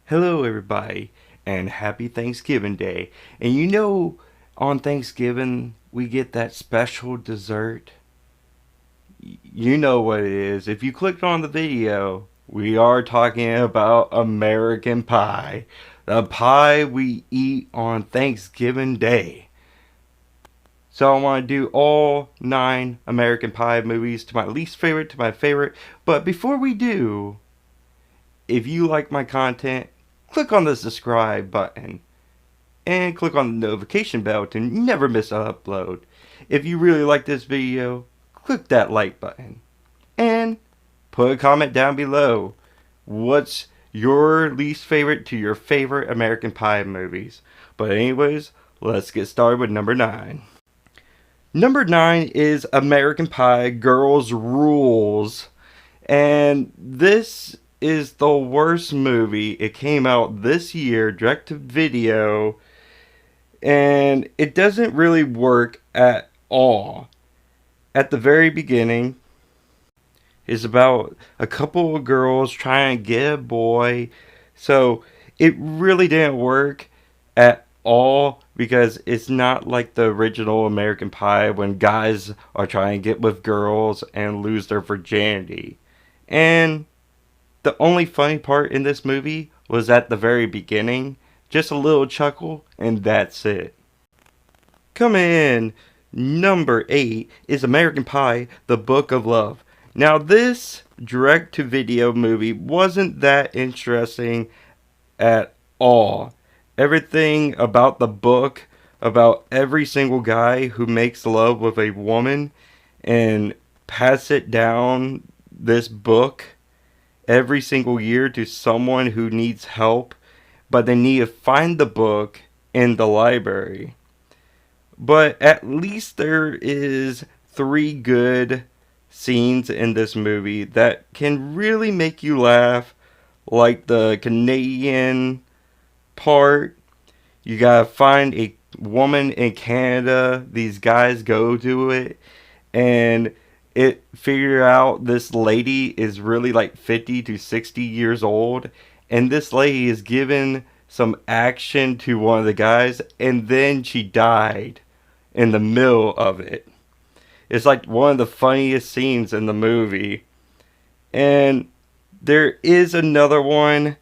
Hello, everybody, and happy Thanksgiving Day. And on Thanksgiving, we get that special dessert. You know what it is. If you clicked on the video, we are talking about American Pie. The pie we eat on Thanksgiving Day. So I want to do all 9 American Pie movies to my least favorite to my favorite. But before we do, if you like my content, click on the subscribe button and click on the notification bell to never miss an upload. If you really like this video, click that like button and put a comment down below. What's your least favorite to your favorite American Pie movies? But anyways, let's get started with number 9. Number 9 is American Pie Girls Rules. And this is the worst movie. It came out this year, direct to video, and it doesn't really work at all. At the very beginning, it's about a couple of girls trying to get a boy. So it really didn't work at all because it's not like the original American Pie when guys are trying to get with girls and lose their virginity. And the only funny part in this movie was at the very beginning. Just a little chuckle, and that's it. Coming in number 8 is American Pie, The Book of Love. Now, this direct-to-video movie wasn't that interesting at all. Everything about the book, about every single guy who makes love with a woman and pass it down this book every single year to someone who needs help, but they need to find the book in the library. But at least there is 3 good scenes in this movie that can really make you laugh, like the Canadian part. You gotta find a woman in Canada. These guys go to it, and it figure out this lady is really like 50 to 60 years old, and this lady is given some action to one of the guys, and then she died in the middle of it. It's like one of the funniest scenes in the movie. And there is another one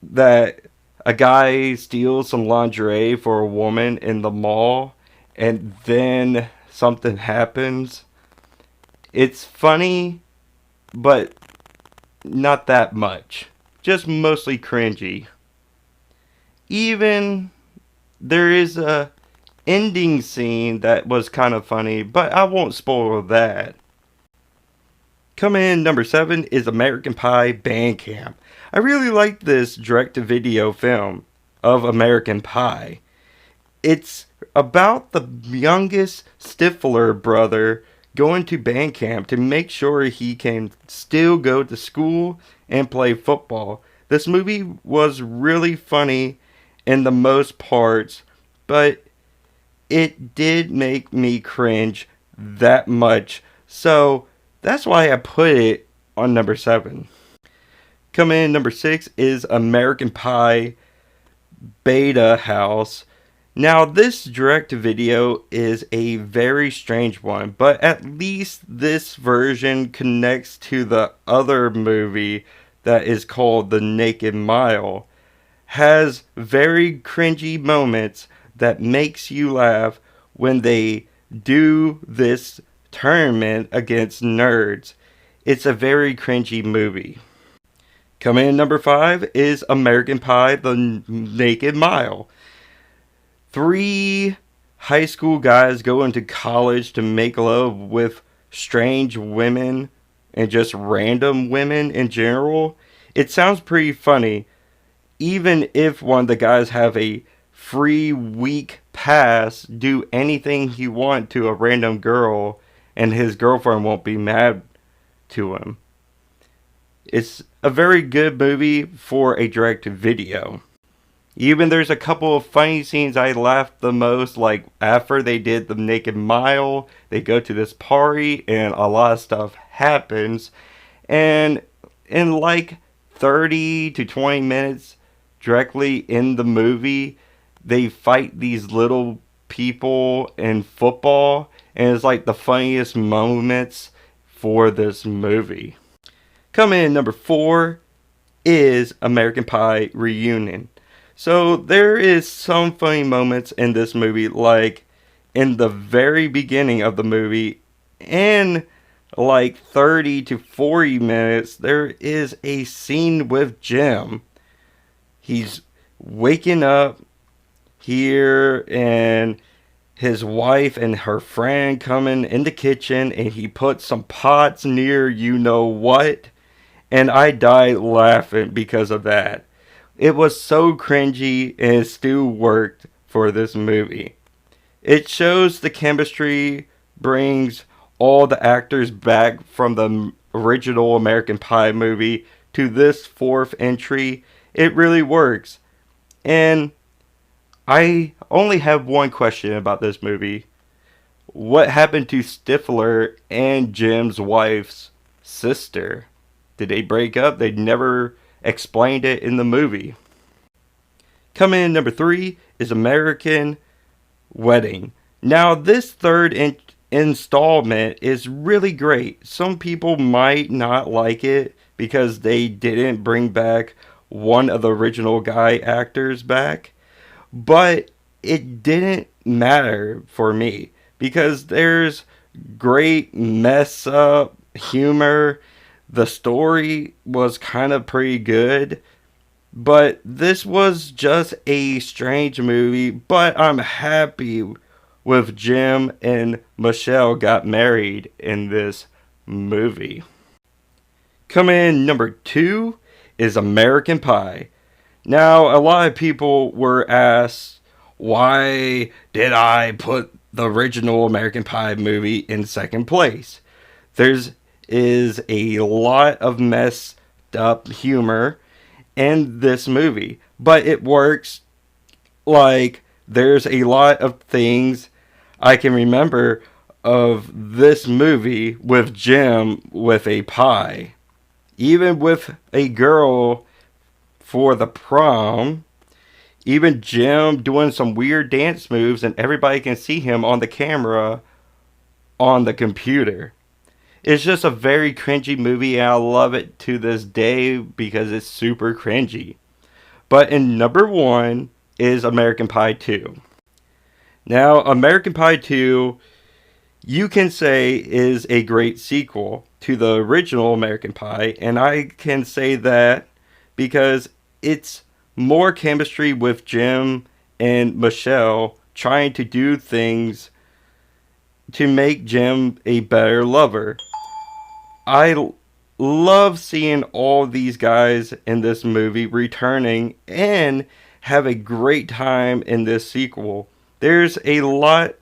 that a guy steals some lingerie for a woman in the mall, and then something happens. It's funny, but not that much. Just mostly cringy. Even there is a ending scene that was kind of funny, but I won't spoil that. Coming in number 7 is American Pie Band Camp. I really like this direct-to-video film of American Pie. It's about the youngest Stifler brother going to band camp to make sure he can still go to school and play football. This movie was really funny in the most parts, but it did make me cringe that much. So that's why I put it on number 7. Coming in number 6 is American Pie Beta House. Now, this direct-to-video is a very strange one, but at least this version connects to the other movie that is called The Naked Mile. Has very cringy moments that makes you laugh when they do this tournament against nerds. It's a very cringy movie. Coming in number 5 is American Pie The Naked Mile. 3 high school guys go into college to make love with strange women and just random women in general. It sounds pretty funny, even if one of the guys have a free week pass, do anything he want to a random girl, and his girlfriend won't be mad to him. It's a very good movie for a direct-to-video. Even there's a couple of funny scenes I laughed the most, like after they did The Naked Mile, they go to this party and a lot of stuff happens. And in like 30 to 20 minutes directly in the movie, they fight these little people in football, and it's like the funniest moments for this movie. Coming in number 4 is American Pie Reunion. So there is some funny moments in this movie, like in the very beginning of the movie, and like 30 to 40 minutes, there is a scene with Jim. He's waking up here, and his wife and her friend coming in the kitchen, and he puts some pots near you know what, and I died laughing because of that. It was so cringy, and it still worked for this movie. It shows the chemistry, brings all the actors back from the original American Pie movie to this fourth entry. It really works. And I only have one question about this movie. What happened to Stifler and Jim's wife's sister? Did they break up? They never explained it in the movie. Coming in number 3 is American Wedding. Now, this third installment is really great. Some people might not like it because they didn't bring back one of the original guy actors back, but it didn't matter for me because there's great mess up humor. The story was kind of pretty good, but this was just a strange movie. But I'm happy with Jim and Michelle got married in this movie. Coming in number 2 is American Pie. Now, a lot of people were asked, why did I put the original American Pie movie in second place? There's is a lot of messed up humor in this movie, but it works. Like, there's a lot of things I can remember of this movie with Jim with a pie. Even with a girl for the prom. Even Jim doing some weird dance moves, and everybody can see him on the camera on the computer. It's just a very cringy movie, and I love it to this day because it's super cringy. But in number 1 is American Pie 2. Now, American Pie 2, you can say, is a great sequel to the original American Pie, and I can say that because it's more chemistry with Jim and Michelle trying to do things to make Jim a better lover. I love seeing all these guys in this movie returning and have a great time in this sequel. There's a lot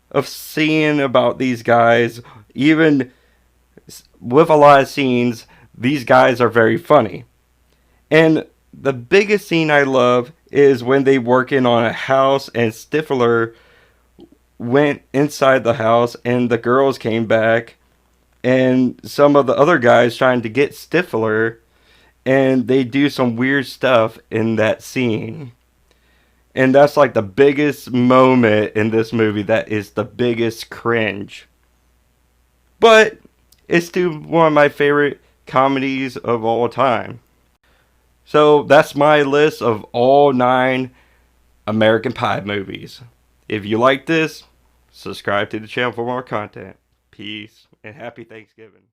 of seeing about these guys. Even with a lot of scenes, these guys are very funny. And the biggest scene I love is when they working on a house and Stifler went inside the house and the girls came back and some of the other guys trying to get Stifler, and they do some weird stuff in that scene. And that's like the biggest moment in this movie that is the biggest cringe. But it's still one of my favorite comedies of all time. So that's my list of all 9 American Pie movies. If you like this, subscribe to the channel for more content. Peace and happy Thanksgiving.